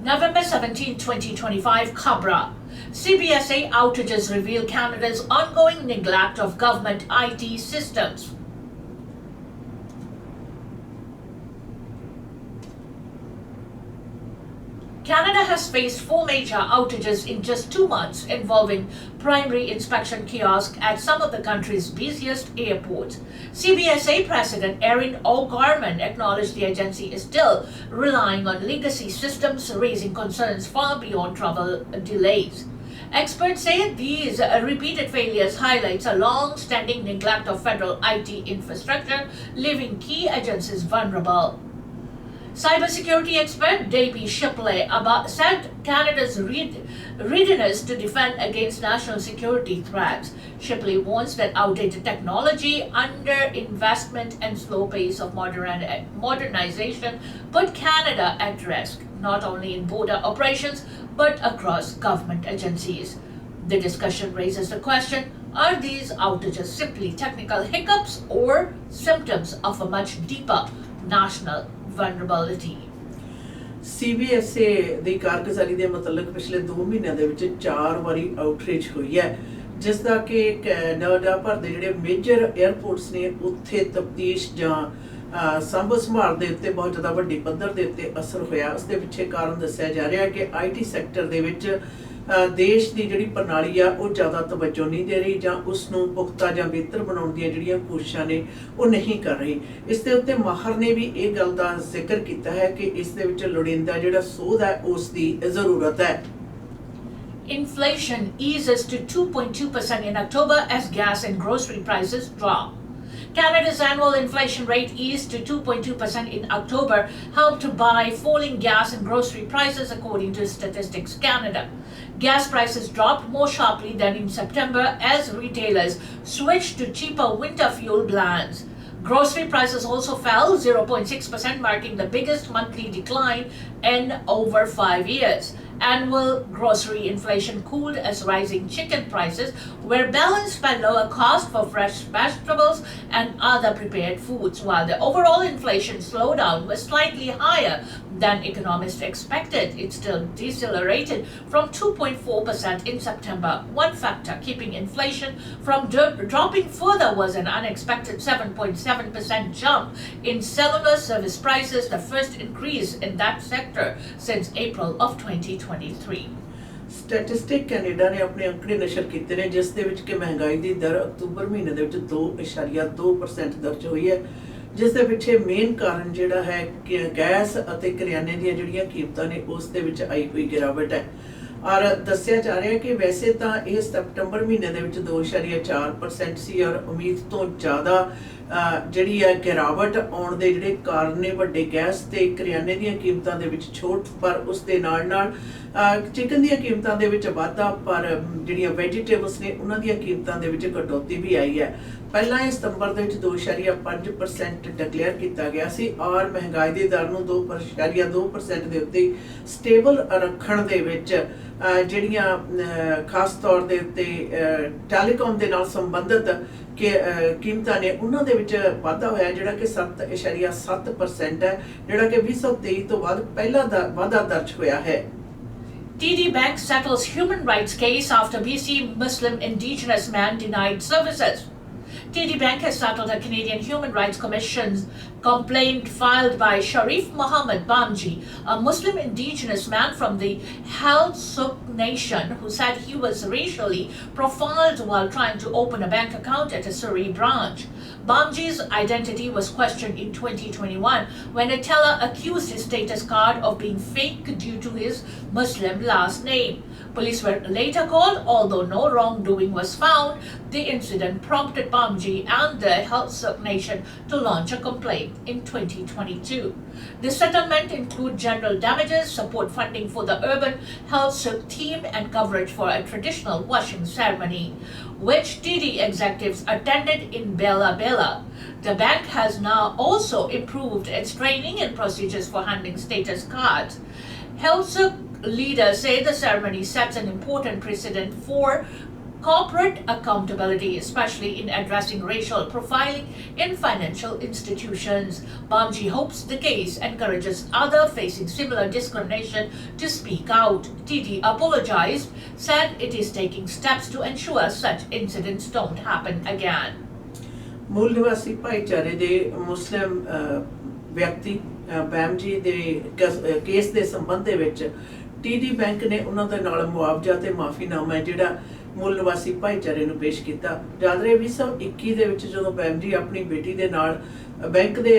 November 17, 2025, Khabran. CBSA outages reveal Canada's ongoing neglect of government IT systems. Canada has faced 4 major outages in just 2 months, involving primary inspection kiosks at some of the country's busiest airports. CBSA President Erin O'Gorman acknowledged the agency is still relying on legacy systems, raising concerns far beyond travel delays. Experts say these repeated failures highlights a long-standing neglect of federal IT infrastructure, leaving key agencies vulnerable. Cybersecurity expert Davy Shipley said Canada's readiness to defend against national security threats. Shipley warns that outdated technology, underinvestment, and slow pace of modernization put Canada at risk, not only in border operations but across government agencies. The discussion raises the question: are these outages simply technical hiccups or symptoms of a much deeper national vulnerability? CBSA ਦੀ ਕਾਰਗੁਜ਼ਾਰੀ ਦੇ ਮੁਤਲਕ ਪਿਛਲੇ 2 ਮਹੀਨਿਆਂ ਦੇ ਵਿੱਚ 4 ਵਾਰੀ outreach ਹੋਈ ਹੈ, ਜਿਸ ਦਾ ਕਿ ਕੈਨੇਡਾ ਭਰ ਦੇ ਜਿਹੜੇ ਮੇਜਰ 에ਅਰਪੋਰਟਸ ਨੇ ਉੱਥੇ ਤਫਤੀਸ਼ ਜਾਂ ਸੰਭਾਲ ਸੰਭਾਲ ਦੇ ਉੱਤੇ ਬਹੁਤ ਜ਼ਿਆਦਾ ਵੱਡੀ ਪੱਧਰ ਦੇ ਉੱਤੇ ਅਸਰ ਹੋਇਆ। ਉਸ ਦੇ ਪਿੱਛੇ ਕਾਰਨ ਦੱਸਿਆ ਜਾ ਰਿਹਾ ਕਿ IT ਸੈਕਟਰ ਦੇ ਵਿੱਚ ਦੇਸ਼ ਦੀ ਜਿਹੜੀ ਪ੍ਰਣਾਲੀ ਆ ਉਹ ਜ਼ਿਆਦਾ ਤਵੱਜੋ ਨਹੀਂ ਦੇ ਰਹੀ ਜਾਂ ਉਸ ਨੂੰ ਪੁਖਤਾ ਜਾਂ ਬਿਹਤਰ ਬਣਾਉਣ ਦੀਆਂ ਜਿਹੜੀਆਂ ਕੋਸ਼ਿਸ਼ਾਂ ਨੇ ਉਹ ਨਹੀਂ ਕਰ ਰਹੀ। ਇਸ ਦੇ ਉੱਤੇ ਮਾਹਰ ਨੇ ਵੀ ਇਹ ਗੱਲ ਦਾ ਜ਼ਿਕਰ ਕੀਤਾ ਹੈ ਕਿ ਇਸ ਦੇ ਵਿੱਚ ਲੋੜੀਂਦਾ ਜਿਹੜਾ ਸੋਧ ਹੈ ਉਸ ਦੀ ਜ਼ਰੂਰਤ ਹੈ। Inflation eases to 2.2% in October as gas and grocery prices drop. Canada's annual inflation rate eased to 2.2% in October, helped by falling gas and grocery prices, according to Statistics Canada. Gas prices dropped more sharply than in September as retailers switched to cheaper winter fuel blends. Grocery prices also fell 0.6%, marking the biggest monthly decline in over 5 years. Annual grocery inflation cooled as rising chicken prices were balanced by lower cost for fresh vegetables and other prepared foods, while the overall inflation slowdown was slightly higher than economists expected. It still decelerated from 2.4% in September. One factor keeping inflation from dropping further was an unexpected 7.7% jump in cellular service prices, the first increase in that sector since April of 2023. Statistic Canada ਨੇ ਆਪਣੇ ਅੰਕੜੇ ਨਸ਼ਰ ਕੀਤੇ ਨੇ, ਜਿਸ ਦੇ ਵਿੱਚ ਕਿ ਮਹਿੰਗਾਈ ਦੀ ਦਰ ਅਕਤੂਬਰ ਮਹੀਨੇ ਦੇ ਵਿੱਚ 2.2% ਦਰਜ ਹੋਈ ਹੈ, ਜਿਸ ਦੇ ਪਿੱਛੇ ਮੇਨ ਕਾਰਨ ਜਿਹੜਾ ਹੈ ਕਿ ਗੈਸ ਅਤੇ ਕਰਿਆਨੇ ਦੀਆਂ ਜਿਹੜੀਆਂ ਕੀਮਤਾਂ ਨੇ ਉਸ ਦੇ ਵਿੱਚ ਆਈ ਹੋਈ ਗਿਰਾਵਟ ਹੈ। ਔਰ ਦੱਸਿਆ ਜਾ ਰਿਹਾ ਕਿ ਵੈਸੇ ਤਾਂ ਇਹ ਸਤੰਬਰ ਮਹੀਨੇ ਦੇ ਵਿੱਚ 2.4% ਸੀ ਔਰ ਉਮੀਦ ਤੋਂ ਜ਼ਿਆਦਾ ਜਿਹੜੀ ਹੈ ਗਿਰਾਵਟ ਆਉਣ ਦੇ ਜਿਹੜੇ ਕਾਰਨ ਨੇ ਵੱਡੇ ਗੈਸ ਤੇ ਕਰਿਆਨੇ ਦੀਆਂ ਕੀਮਤਾਂ ਦੇ ਵਿੱਚ ਛੋਟ, ਪਰ ਉਸ ਦੇ ਨਾਲ ਨਾਲ ਚਿਕਨ ਦੀਆਂ ਕੀਮਤਾਂ ਦੇ ਵਿੱਚ ਵਾਧਾ, ਪਰ ਜਿਹੜੀਆਂ ਵੈਜੀਟੇਬਲਸ ਨੇ ਉਹਨਾਂ ਦੀਆਂ ਕੀਮਤਾਂ ਦੇ ਵਿੱਚ ਕਟੌਤੀ ਵੀ ਆਈ ਹੈ। ਪਹਿਲਾਂ ਇਹ ਸਤੰਬਰ ਦੇ ਵਿੱਚ 2.5% ਡਿਕਲੇਅਰ ਕੀਤਾ ਗਿਆ ਸੀ ਔਰ ਮਹਿੰਗਾਈ ਦੀ ਦਰ ਨੂੰ 2.2% ਦੇ ਉੱਤੇ ਸਟੇਬਲ ਰੱਖਣ ਦੇ ਵਿੱਚ ਜਿਹੜੀਆਂ ਖਾਸ ਤੌਰ ਦੇ ਉੱਤੇ ਟੈਲੀਕਾਮ ਦੇ ਨਾਲ ਸੰਬੰਧਿਤ ਕੀਮਤਾਂ ਨੇ ਉਹਨਾਂ ਦੇ ਵਿੱਚ ਵਾਧਾ ਹੋਇਆ, ਜਿਹੜਾ ਕਿ 7.7% ਹੈ, ਜਿਹੜਾ ਕਿ 2023 ਤੋਂ ਬਾਅਦ ਪਹਿਲਾ ਵਾਧਾ ਦਰਜ ਹੋਇਆ ਹੈ। TD Bank settles human rights case after BC Muslim Indigenous man denied services. TD Bank has settled a Canadian Human Rights Commission's complaint filed by Sharif Mohammed Bamji, a Muslim indigenous man from the Halsuk Nation, who said he was racially profiled while trying to open a bank account at a Surrey branch. Bamji's identity was questioned in 2021 when a teller accused his status card of being fake due to his Muslim last name. Police were later called, although no wrongdoing was found. The incident prompted Bamji and the Halsuk Nation to launch a complaint in 2022. The settlement includes general damages, support funding for the urban Halsuk team, and coverage for a traditional washing ceremony, which TD executives attended in Bella Bella. The bank has now also improved its training and procedures for handling status cards. Halsuk leaders say the ceremony sets an important precedent for corporate accountability, especially in addressing racial profiling in financial institutions. Bamji hopes the case encourages others facing similar discrimination to speak out. TD apologized, said it is taking steps to ensure such incidents don't happen again. मूल निवासी भाईचारे दे मुस्लिम व्यक्ति बैमजी दे case ਦੇ ਸੰਬੰਧ ਦੇ ਵਿੱਚ TD bank ਨੇ ਉਹਨਾਂ ਦੇ ਨਾਲ ਮੁਆਵਜ਼ਾ ਤੇ ਮਾਫੀਨਾਮਾ ਜਿਹੜਾ मूल निवासी भाईचारे ਨੂੰ ਪੇਸ਼ ਕੀਤਾ। ਯਾਦ ਰਹੇ 2021 ਦੇ ਵਿੱਚ ਜਦੋਂ ਬੈਮਜੀ ਆਪਣੀ ਬੇਟੀ ਦੇ ਨਾਲ ਬੈਂਕ ਦੇ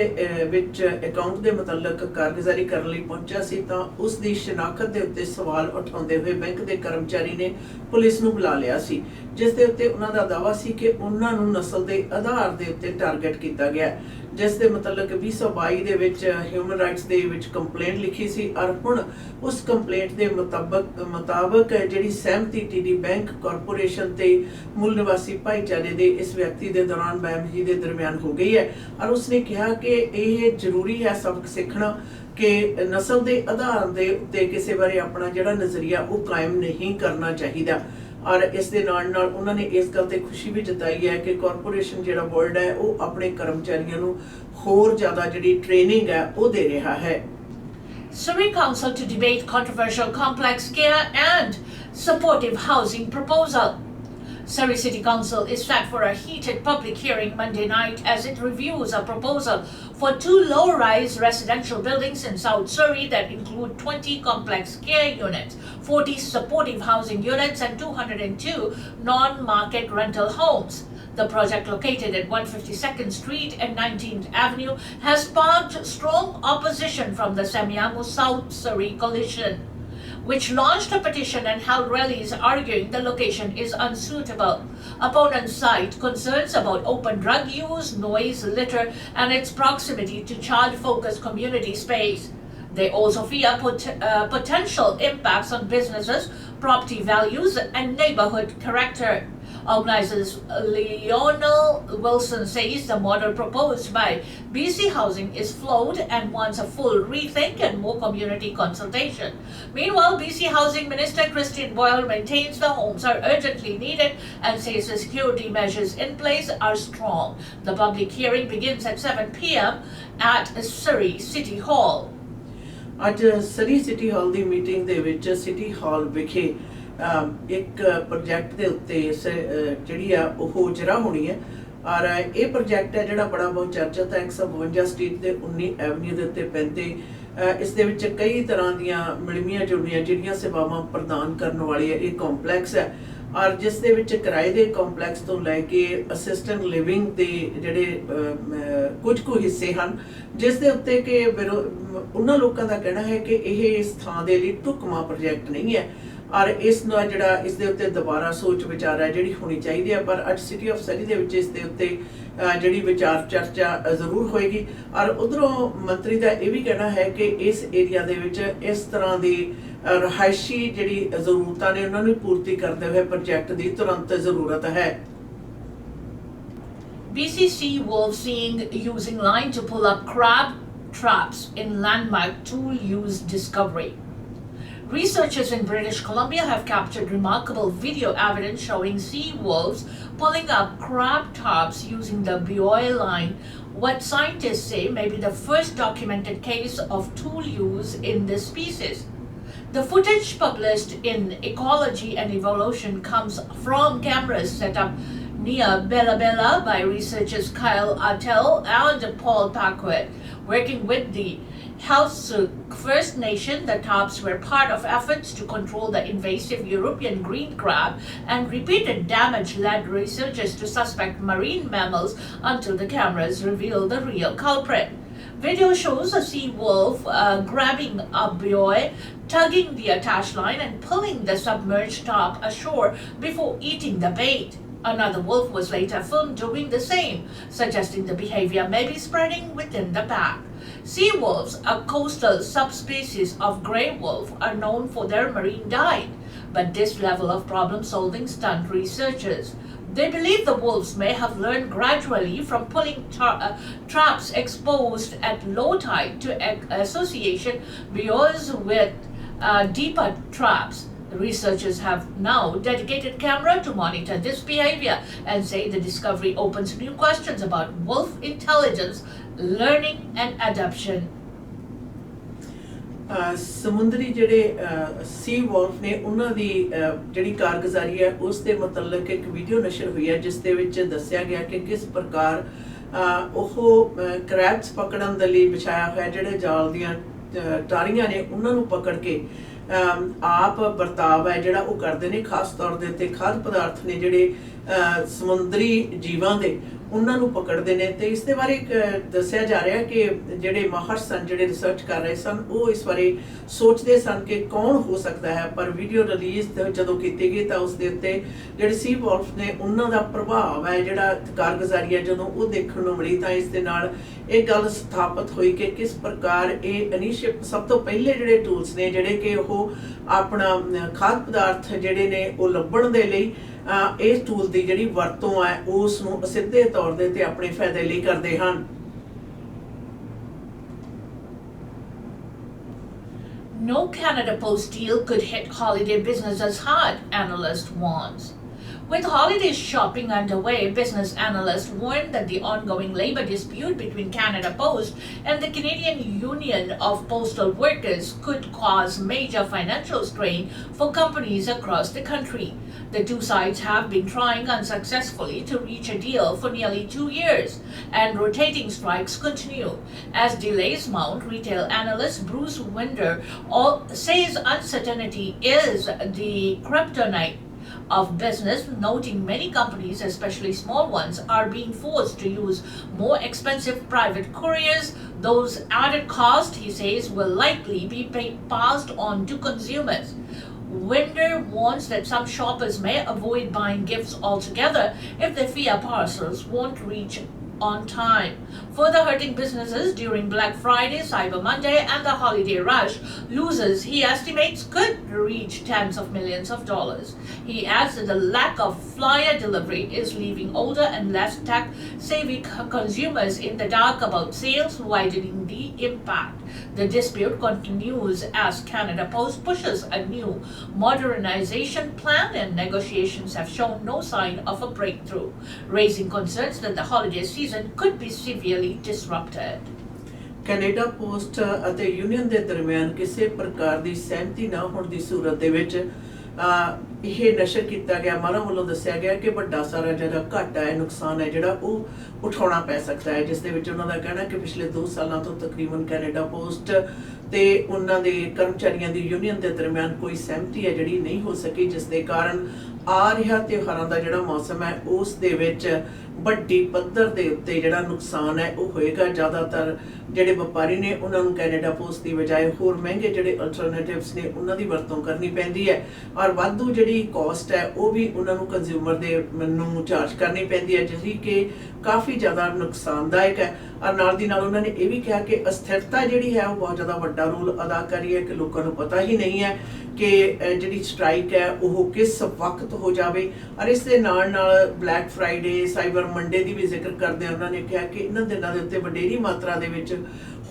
ਵਿੱਚ ਅਕਾਊਂਟ ਦੇ ਮੁਤਲਕ ਕਾਰਗੁਜ਼ਾਰੀ ਕਰਨ ਲਈ ਪਹੁੰਚਿਆ ਸੀ ਤਾਂ ਉਸ ਦੀ ਸ਼ਨਾਖਤ ਦੇ ਉੱਤੇ ਸਵਾਲ ਉਠਾਉਂਦੇ ਹੋਏ ਬੈਂਕ ਦੇ ਕਰਮਚਾਰੀ ਨੇ ਪੁਲਿਸ ਨੂੰ ਬੁਲਾ ਲਿਆ ਸੀ, ਜਿਸ ਦੇ ਉੱਤੇ ਉਹਨਾਂ ਦਾ ਦਾਅਵਾ ਸੀ ਕਿ ਉਹਨਾਂ ਨੂੰ ਨਸਲ ਦੇ ਆਧਾਰ ਦੇ ਉੱਤੇ ਟਾਰਗੇਟ ਕੀਤਾ ਗਿਆ, ਜਿਸ ਦੇ ਮੁਤਲਕ 2022 ਦੇ ਵਿੱਚ ਹਿਊਮਨ ਰਾਈਟਸ ਦੇ ਵਿੱਚ ਕੰਪਲੇਂਟ ਲਿਖੀ ਸੀ ਔਰ ਹੁਣ ਉਸ ਕੰਪਲੇਂਟ ਦੇ ਮੁਤਾਬਕ ਜਿਹੜੀ ਸਹਿਮਤੀ TD ਬੈਂਕ ਕਾਰਪੋਰੇਸ਼ਨ ਤੇ मूल निवासी भाईचारे ਦੇ ਇਸ ਵਿਅਕਤੀ ਦੇ ਦੌਰਾਨ ਬੈਮਜੀ ਦੇ ਦਰਮਿਆਨ ਹੋ ਗਈ ਹੈ ਔਰ ਉਸਨੇ ਕਿਹਾ ਕਿ ਇਹ ਜ਼ਰੂਰੀ ਹੈ ਸਬਕ ਸਿੱਖਣਾ ਕਿ ਨਸਲ ਦੇ ਆਧਾਰ ਦੇ ਉੱਤੇ ਕਿਸੇ ਬਾਰੇ ਆਪਣਾ ਜਿਹੜਾ ਨਜ਼ਰੀਆ ਉਹ ਕਾਇਮ ਨਹੀਂ ਕਰਨਾ ਚਾਹੀਦਾ। ਔਰ ਇਸ ਦੇ ਨਾਲ ਉਹਨਾਂ ਨੇ ਇਸ ਗੱਲ ਤੇ ਖੁਸ਼ੀ ਵੀ ਜਤਾਈ ਹੈ ਕਿ ਕਾਰਪੋਰੇਸ਼ਨ ਜਿਹੜਾ ਬੋਰਡ ਹੈ ਉਹ ਆਪਣੇ ਕਰਮਚਾਰੀਆਂ ਨੂੰ ਹੋਰ ਜ਼ਿਆਦਾ ਜਿਹੜੀ ਟ੍ਰੇਨਿੰਗ ਹੈ ਉਹ ਦੇ ਰਿਹਾ ਹੈ। Surrey Council to debate controversial complex care and supportive housing proposal. Surrey City Council is set for a heated public hearing Monday night as it reviews a proposal for 2 low-rise residential buildings in South Surrey that include 20 complex care units, 40 supportive housing units and 202 non-market rental homes. The project, located at 152nd Street and 19th Avenue, has sparked strong opposition from the Semiahmoo South Surrey Coalition, which launched a petition and held rallies arguing the location is unsuitable. Opponents cite concerns about open drug use, noise, litter, and its proximity to child-focused community space. They also fear potential impacts on businesses, property values, and neighborhood character. Organizers Lionel Wilson says the model proposed by BC Housing is flawed and wants a full rethink and more community consultation. Meanwhile, BC Housing Minister Christine Boyle maintains the homes are urgently needed and says the security measures in place are strong. The public hearing begins at 7 p.m. at Surrey City Hall. ਅੱਜ ਸਰੀ city ਹਾਲ ਦੀ meeting ਦੇ ਵਿੱਚ city ਹਾਲ ਵਿਖੇ ਇੱਕ project ਦੇ ਉੱਤੇ ਜਿਹੜੀ ਆ ਉਹ ਜਰਾ ਹੋਣੀ ਹੈ ਔਰ ਇਹ ਪ੍ਰੋਜੈਕਟ ਹੈ ਜਿਹੜਾ ਬੜਾ ਬਹੁਤ ਚਰਚਿਤ ਹੈ 152 ਸਟਰੀਟ ਦੇ 19 ਐਵਨਿਊ ਦੇ ਉੱਤੇ ਪੈਂਦੇ ਇਸ ਦੇ ਵਿੱਚ ਕਈ ਤਰ੍ਹਾਂ ਦੀਆਂ ਮਿਲਮੀਆਂ ਜੁੜੀਆਂ ਜਿਹੜੀਆਂ ਸੇਵਾਵਾਂ ਪ੍ਰਦਾਨ ਕਰਨ ਵਾਲੀ ਇਹ ਕੰਪਲੈਕਸ ਹੈ ਔਰ ਜਿਸ ਦੇ ਵਿੱਚ ਕਿਰਾਏ ਦੇ ਕੰਪਲੈਕਸ ਤੋਂ ਲੈ ਕੇ ਅਸਿਸਟੈਂਟ ਲਿਵਿੰਗ ਦੇ ਜਿਹੜੇ ਕੁਝ ਕੁ ਹਿੱਸੇ ਹਨ ਜਿਸ ਦੇ ਉੱਤੇ ਕਿ ਉਹਨਾਂ ਲੋਕਾਂ ਦਾ ਕਹਿਣਾ ਹੈ ਕਿ ਇਹ ਇਸ ਥਾਂ ਦੇ ਲਈ ਢੁਕਵਾਂ ਪ੍ਰੋਜੈਕਟ ਨਹੀਂ ਹੈ ਔਰ ਇਸ ਦਾ ਜਿਹੜਾ ਇਸ ਦੇ ਉੱਤੇ ਦੁਬਾਰਾ ਸੋਚ ਵਿਚਾਰ ਹੈ ਜਿਹੜੀ ਹੋਣੀ ਚਾਹੀਦੀ ਹੈ। ਪਰ ਅੱਜ ਸਿਟੀ ਆਫ ਸਰੀ ਦੇ ਵਿੱਚ ਇਸ ਦੇ ਉੱਤੇ ਜਿਹੜੀ ਵਿਚਾਰ ਚਰਚਾ ਜ਼ਰੂਰ ਹੋਏਗੀ ਔਰ ਉਧਰੋਂ ਮੰਤਰੀ ਦਾ ਇਹ ਵੀ ਕਹਿਣਾ ਹੈ ਕਿ ਇਸ ਏਰੀਆ ਦੇ ਵਿੱਚ ਇਸ ਤਰ੍ਹਾਂ ਦੀ ਰਹਾਇਸ਼ੀ ਜਿਹੜੀ ਜ਼ਰੂਰਤਾਂ ਨੇ ਉਹਨਾਂ ਨੂੰ ਪੂਰਤੀ ਕਰਦੇ ਹੋਏ ਪ੍ਰੋਜੈਕਟ ਦੀ ਤੁਰੰਤ ਜ਼ਰੂਰਤ ਹੈ। BCC wolves seen using line to pull up crab traps in landmark tool use discovery. Researchers in British Columbia have captured remarkable video evidence showing sea wolves pulling up crab traps using the buoy line, what scientists say may be the first documented case of tool use in this species. The footage published in Ecology and Evolution comes from cameras set up near Bella Bella by researchers Kyle Attell and Paul Paquette. Working with the Healthsuk First Nation, the traps were part of efforts to control the invasive European green crab, and repeated damage led researchers to suspect marine mammals until the cameras revealed the real culprit. Video shows a sea wolf grabbing a buoy, tugging the attached line and pulling the submerged top ashore before eating the bait. Another wolf was later filmed doing the same, suggesting the behavior may be spreading within the pack. Sea wolves, a coastal subspecies of grey wolf, are known for their marine diet, but this level of problem solving stunned researchers. They believe the wolves may have learned gradually from pulling traps exposed at low tide to association buoys with deeper traps. The researchers have now dedicated camera to monitor this behavior and say the discovery opens new questions about wolf intelligence, learning and adaptation. ਸਮੁੰਦਰੀ ਜਿਹੜੇ ਸੀ wolf ਨੇ ਉਹਨਾਂ ਦੀ ਜਿਹੜੀ ਕਾਰਗੁਜ਼ਾਰੀ ਹੈ ਉਸ ਦੇ ਮੁਤਲਕ ਇੱਕ ਵੀਡੀਓ ਨਸ਼ਰ ਹੋਈ ਹੈ ਜਿਸ ਦੇ ਵਿੱਚ ਦੱਸਿਆ ਗਿਆ ਕਿ ਕਿਸ ਪ੍ਰਕਾਰ ਉਹ ਕਰੈਬਸ ਪਕੜਨ ਦੇ ਲਈ ਵਿਛਾਇਆ ਹੋਇਆ ਜਿਹੜੇ ਜਾਲ ਦੀਆਂ ਟਾਰੀਆਂ ਨੇ ਉਹਨਾਂ ਨੂੰ ਪਕੜ ਕੇ ਆਪ ਵਰਤਾਵ ਹੈ ਜਿਹੜਾ ਉਹ ਕਰਦੇ ਨੇ, ਖਾਸ ਤੌਰ ਦੇ ਉੱਤੇ ਖਾਦ ਪਦਾਰਥ ਨੇ ਜਿਹੜੇ ਸਮੁੰਦਰੀ ਜੀਵਾਂ ਦੇ ਉਹਨਾਂ ਨੂੰ ਪਕੜਦੇ ਨੇ। ਤੇ ਇਸ ਦੇ ਬਾਰੇ ਦੱਸਿਆ ਜਾ ਰਿਹਾ ਕਿ ਜਿਹੜੇ ਮਾਹਰ ਸਨ, ਜਿਹੜੇ ਰਿਸਰਚ ਕਰ ਰਹੇ ਸਨ, ਉਹ ਇਸ ਬਾਰੇ ਸੋਚਦੇ ਸਨ ਕਿ ਕੌਣ ਹੋ ਸਕਦਾ ਹੈ। ਪਰ ਵੀਡੀਓ ਰਿਲੀਜ਼ ਜਦੋਂ ਕੀਤੀ ਗਈ ਤਾਂ ਉਸ ਦੇ ਉੱਤੇ ਜਿਹੜੇ ਸੀ ਵੋਲਫ ਨੇ ਉਹਨਾਂ ਦਾ ਪ੍ਰਭਾਵ ਹੈ, ਜਿਹੜਾ ਕਾਰਗੁਜ਼ਾਰੀ ਹੈ, ਜਦੋਂ ਉਹ ਦੇਖਣ ਨੂੰ ਮਿਲੀ ਤਾਂ ਇਸ ਦੇ ਨਾਲ ਇਹ ਗੱਲ ਸਥਾਪਿਤ ਹੋਈ ਕਿ ਕਿਸ ਪ੍ਰਕਾਰ ਇਹ ਅਨੀਸ਼ਿਪ ਸਭ ਤੋਂ ਪਹਿਲੇ ਜਿਹੜੇ ਟੂਲਸ ਨੇ ਜਿਹੜੇ ਕਿ ਉਹ ਆਪਣਾ ਖਾਦ ਪਦਾਰਥ ਜਿਹੜੇ ਨੇ ਉਹ ਲੱਭਣ ਦੇ ਲਈ ਇਸ ਟੂਲ ਦੀ ਜਿਹੜੀ ਵਰਤੋਂ ਹੈ ਉਸ ਨੂੰ ਸਿੱਧੇ ਤੌਰ ਦੇ ਤੇ ਆਪਣੇ ਫਾਇਦੇ ਲਈ ਕਰਦੇ ਹਨ। No Canada Post deal could hit holiday businesses hard, analyst warns. With holiday shopping underway, business analysts warned that the ongoing labor dispute between Canada Post and the Canadian Union of Postal Workers could cause major financial strain for companies across the country. The two sides have been trying unsuccessfully to reach a deal for nearly 2 years, and rotating strikes continue. As delays mount, retail analyst Bruce Winder says uncertainty is the kryptonite of business, noting many companies, especially small ones, are being forced to use more expensive private couriers. Those added costs, he says, will likely be passed on to consumers. Winder warns that some shoppers may avoid buying gifts altogether if they fear parcels won't reach on time, further hurting businesses during Black Friday, Cyber Monday and the holiday rush. Losers, he estimates, could reach tens of millions of dollars. He adds that the lack of flyer delivery is leaving older and less tech-savvy consumers in the dark about sales, widening the impact. The dispute continues as Canada Post pushes a new modernization plan, and negotiations have shown no sign of a breakthrough, raising concerns that the holiday season could be severely disrupted. Canada post ਅਤੇ union ਦੇ ਦਰਮਿਆਨ ਕਿਸੇ ਪ੍ਰਕਾਰ ਦੀ ਸਹਿਮਤੀ ਨਾ ਹੋਣ ਦੀ ਸੂਰਤ ਦੇ ਵਿੱਚ ਇਹ ਨਸ਼ਰ ਕੀਤਾ ਗਿਆ। ਮਾਹਰਾਂ ਵੱਲੋਂ ਦੱਸਿਆ ਗਿਆ ਕਿ ਵੱਡਾ ਸਾਰਾ ਜਿਹੜਾ ਘਾਟਾ ਹੈ, ਨੁਕਸਾਨ ਹੈ ਜਿਹੜਾ ਉਹ ਉਠਾਉਣਾ ਪੈ ਸਕਦਾ ਹੈ, ਜਿਸ ਦੇ ਵਿੱਚ ਉਹਨਾਂ ਦਾ ਕਹਿਣਾ ਕਿ ਪਿਛਲੇ 2 ਸਾਲਾਂ ਤੋਂ ਤਕਰੀਬਨ ਕੈਨੇਡਾ ਪੋਸਟ ਤੇ ਉਹਨਾਂ ਦੇ ਕਰਮਚਾਰੀਆਂ ਦੀ ਯੂਨੀਅਨ ਦੇ ਦਰਮਿਆਨ ਕੋਈ ਸਹਿਮਤੀ ਹੈ ਜਿਹੜੀ ਨਹੀਂ ਹੋ ਸਕੀ, ਜਿਸ ਦੇ ਕਾਰਨ ਆ ਰਿਹਾ ਤਿਉਹਾਰਾਂ ਦਾ ਜਿਹੜਾ ਮੌਸਮ ਹੈ ਉਸ ਦੇ ਵਿੱਚ ਵੱਡੀ ਪੱਧਰ ਦੇ ਉੱਤੇ ਜਿਹੜਾ ਨੁਕਸਾਨ ਹੈ ਉਹ ਹੋਏਗਾ। ਜ਼ਿਆਦਾਤਰ ਜਿਹੜੇ ਵਪਾਰੀ ਨੇ ਉਹਨਾਂ ਨੂੰ ਕੈਨੇਡਾ ਪੋਸਟ ਦੀ ਬਜਾਏ ਹੋਰ ਮਹਿੰਗੇ ਜਿਹੜੇ ਅਲਟਰਨੇਟਿਵਸ ਨੇ ਉਹਨਾਂ ਦੀ ਵਰਤੋਂ ਕਰਨੀ ਪੈਂਦੀ ਹੈ, ਔਰ ਵਾਧੂ ਜਿਹੜੀ ਕਾਸਟ ਹੈ ਉਹ ਵੀ ਉਹਨਾਂ ਨੂੰ ਕੰਜ਼ਿਊਮਰ ਦੇ ਨੂੰ ਚਾਰਜ ਕਰਨੀ ਪੈਂਦੀ ਹੈ, ਜਿਹੜੀ ਕਿ ਕਾਫੀ ਜ਼ਿਆਦਾ ਨੁਕਸਾਨਦਾਇਕ ਹੈ। ਔਰ ਨਾਲ ਦੀ ਨਾਲ ਉਹਨਾਂ ਨੇ ਇਹ ਵੀ ਕਿਹਾ ਕਿ ਅਸਥਿਰਤਾ ਜਿਹੜੀ ਹੈ ਉਹ ਬਹੁਤ ਜ਼ਿਆਦਾ ਵੱਡਾ ਰੋਲ ਅਦਾ ਕਰ ਰਹੀ ਹੈ ਕਿ ਲੋਕਾਂ ਨੂੰ ਪਤਾ ਹੀ ਨਹੀਂ ਹੈ ਕਿ ਜਿਹੜੀ ਸਟ੍ਰਾਈਕ ਹੈ ਉਹ ਕਿਸ ਵਕਤ ਹੋ ਜਾਵੇ। ਔਰ ਇਸ ਦੇ ਨਾਲ ਨਾਲ ਬਲੈਕ ਫਰਾਈਡੇ, ਸਾਈਬਰ ਮੰਡੇ ਦੀ ਵੀ ਜ਼ਿਕਰ ਕਰਦੇ ਉਹਨਾਂ ਨੇ ਕਿਹਾ ਕਿ ਇਹਨਾਂ ਦਿਨਾਂ ਦੇ ਉੱਤੇ ਵਡੇਰੀ ਮਾਤਰਾ ਦੇ ਵਿੱਚ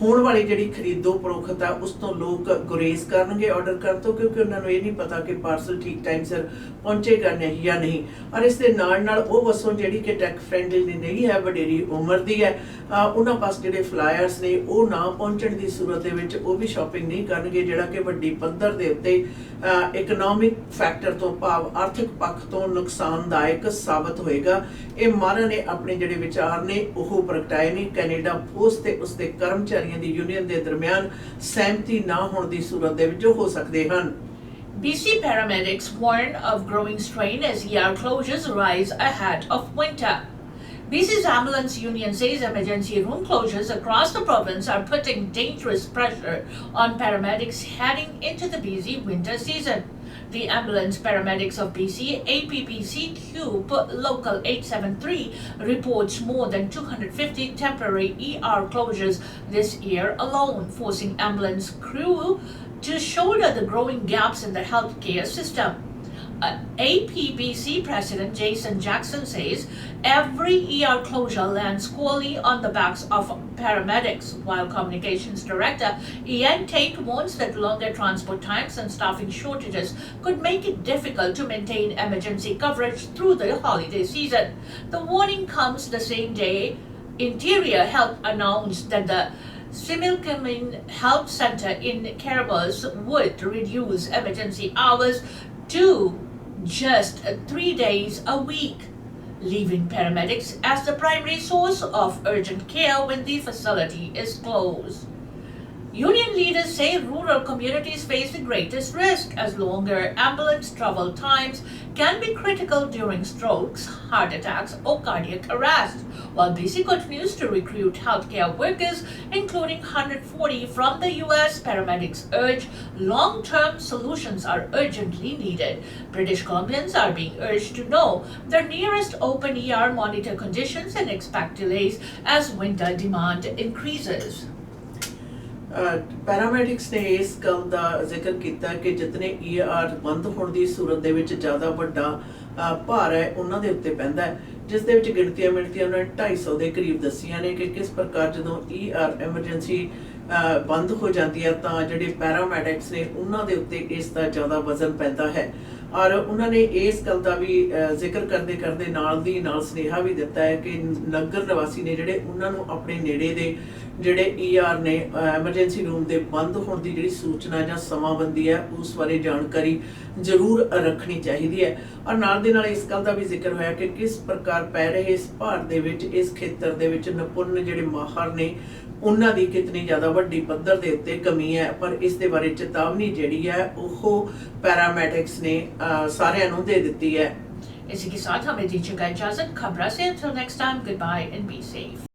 ਹੋਣ ਵਾਲੀ ਜਿਹੜੀ ਖਰੀਦੋ ਫਰੋਖਤ ਹੈ ਉਸ ਤੋਂ ਲੋਕ ਗੁਰੇਜ਼ ਕਰਨਗੇ ਆਰਡਰ ਕਰਨ ਤੋਂ, ਕਿਉਂਕਿ ਉਹਨਾਂ ਨੂੰ ਇਹ ਨਹੀਂ ਪਤਾ ਕਿ ਪਾਰਸਲ ਠੀਕ ਟਾਈਮ ਸਿਰ ਪਹੁੰਚੇਗਾ ਨਹੀਂ ਜਾਂ ਨਹੀਂ। ਔਰ ਇਸ ਦੇ ਨਾਲ ਨਾਲ ਉਹ ਵਸੋਂ ਜਿਹੜੀ ਕਿ ਟੈਕ ਫਰੈਂਡਲੀ ਨਹੀਂ ਹੈ, ਵਡੇਰੀ ਉਮਰ ਦੀ ਹੈ, ਉਹਨਾਂ ਪਾਸ ਜਿਹੜੇ ਫਲਾਇਰਸ ਨੇ ਉਹ ਨਾ ਪਹੁੰਚਣ ਦੀ ਸੂਰਤ ਦੇ ਵਿੱਚ ਉਹ ਵੀ ਸ਼ਾਪਿੰਗ ਨਹੀਂ ਕਰਨਗੇ, ਜਿਹੜਾ ਕਿ ਵੱਡੀ ਪੱਧਰ ਦੇ ਉੱਤੇ ਇਕਨੋਮਿਕ ਫੈਕਟਰ ਤੋਂ ਭਾਵ ਆਰਥਿਕ ਪੱਖ ਤੋਂ ਨੁਕਸਾਨਦਾਇਕ ਸਾਬਤ ਹੋਏਗਾ। ਇਹ ਮਾਹਰਾਂ ਨੇ ਆਪਣੇ ਜਿਹੜੇ ਵਿਚਾਰ ਨੇ ਉਹ ਪ੍ਰਗਟਾਏ ਨੇ। ਕੈਨੇਡਾ ਪੋਸਟ ਤੇ ਉਸਦੇ ਕਰਮਚਾਰੀਆਂ ਦੀ ਯੂਨੀਅਨ ਦੇ ਦਰਮਿਆਨ ਸਹਿਮਤੀ ਨਾ ਹੋਣ ਦੀ ਸੂਰਤ ਦੇ ਵਿੱਚ ਹੋ ਸਕਦੇ ਹਨ। BC paramedics warn of growing strain as ER closures rise ahead of winter. BC's ambulance union says emergency room closures across the province are putting dangerous pressure on paramedics heading into the busy winter season. The Ambulance Paramedics of BC, APPC Cube Local 873, reports more than 250 temporary ER closures this year alone, forcing ambulance crew to shoulder the growing gaps in the healthcare system. APBC President Jason Jackson says every ER closure lands squarely on the backs of paramedics, while Communications Director Ian Tate warns that longer transport times and staffing shortages could make it difficult to maintain emergency coverage through the holiday season. The warning comes the same day Interior Health announced that the Similkameen Health Center in Kiribati would reduce emergency hours to just 3 days a week, leaving paramedics as the primary source of urgent care when the facility is closed. Union leaders say rural communities face the greatest risk as longer ambulance travel times can be critical during strokes, heart attacks, or cardiac arrest, while BC continues to recruit healthcare workers, including 140 from the US. Paramedics urge long-term solutions are urgently needed. British Columbians are being urged to know their nearest open ER, monitor conditions, and expect delays as winter demand increases. Paramedics ਨੇ ਇਸ ਗੱਲ ਦਾ ਜ਼ਿਕਰ ਕੀਤਾ ਕਿ ਜਿਤਨੇ ER ਬੰਦ ਹੋਣ ਦੀ ਸੂਰਤ ਦੇ ਵਿੱਚ ਜ਼ਿਆਦਾ ਵੱਡਾ ਭਾਰ ਹੈ ਉਹਨਾਂ ਦੇ ਉੱਤੇ ਪੈਂਦਾ ਹੈ, ਜਿਸ ਦੇ ਵਿੱਚ ਗਿਣਤੀਆਂ ਉਹਨਾਂ ਨੇ 250 ਦੇ ਕਰੀਬ ਦੱਸੀਆਂ ਨੇ ਕਿ ਕਿਸ ਪ੍ਰਕਾਰ ਜਦੋਂ ER ਐਮਰਜੈਂਸੀ ਬੰਦ ਹੋ ਜਾਂਦੀ ਹੈ ਤਾਂ ਜਿਹੜੇ ਪੈਰਾਮੈਡਿਕਸ ਨੇ ਉਹਨਾਂ ਦੇ ਉੱਤੇ ਇਸ ਦਾ ਜ਼ਿਆਦਾ ਵਜ਼ਨ ਪੈਂਦਾ ਹੈ। ਔਰ ਉਹਨਾਂ ਨੇ ਇਸ ਗੱਲ ਦਾ ਵੀ ਜ਼ਿਕਰ ਕਰਦੇ ਨਾਲ ਦੀ ਨਾਲ ਸੁਨੇਹਾ ਵੀ ਦਿੱਤਾ ਹੈ ਕਿ ਨਗਰ ਨਿਵਾਸੀ ਨੇ ਜਿਹੜੇ ਉਹਨਾਂ ਨੂੰ ਆਪਣੇ ਨੇੜੇ ਦੇ ਜਿਹੜੇ ER ਨੇ ਐਮਰਜੈਂਸੀ ਰੂਮ ਦੇ ਬੰਦ ਹੋਣ ਦੀ ਜਿਹੜੀ ਸੂਚਨਾ ਜਾਂ ਸਮਾਂਬੰਦੀ ਹੈ ਉਸ ਬਾਰੇ ਜਾਣਕਾਰੀ ਜ਼ਰੂਰ ਰੱਖਣੀ ਚਾਹੀਦੀ ਹੈ। ਔਰ ਨਾਲ ਦੇ ਨਾਲ ਇਸ ਗੱਲ ਦਾ ਵੀ ਜ਼ਿਕਰ ਹੋਇਆ ਕਿ ਕਿਸ ਪ੍ਰਕਾਰ ਪੈ ਰਹੇ ਇਸ ਭਾਰ ਦੇ ਵਿੱਚ ਇਸ ਖੇਤਰ ਦੇ ਵਿੱਚ ਨਿਪੁੰਨ ਜਿਹੜੇ ਮਾਹਰ ਨੇ ਉਹਨਾਂ ਦੀ ਕਿਤਨੀ ਜ਼ਿਆਦਾ ਵੱਡੀ ਪੱਧਰ ਦੇ ਉੱਤੇ ਕਮੀ ਹੈ, ਪਰ ਇਸ ਦੇ ਬਾਰੇ ਚੇਤਾਵਨੀ ਜਿਹੜੀ ਹੈ ਉਹ ਪੈਰਾਮੈਡਿਕਸ ਨੇ ਸਾਰਿਆਂ ਨੂੰ ਦੇ ਦਿੱਤੀ है। इसी के साथ हमें दीजिएगा इजाजत। खबरा से until next time, goodbye and be safe।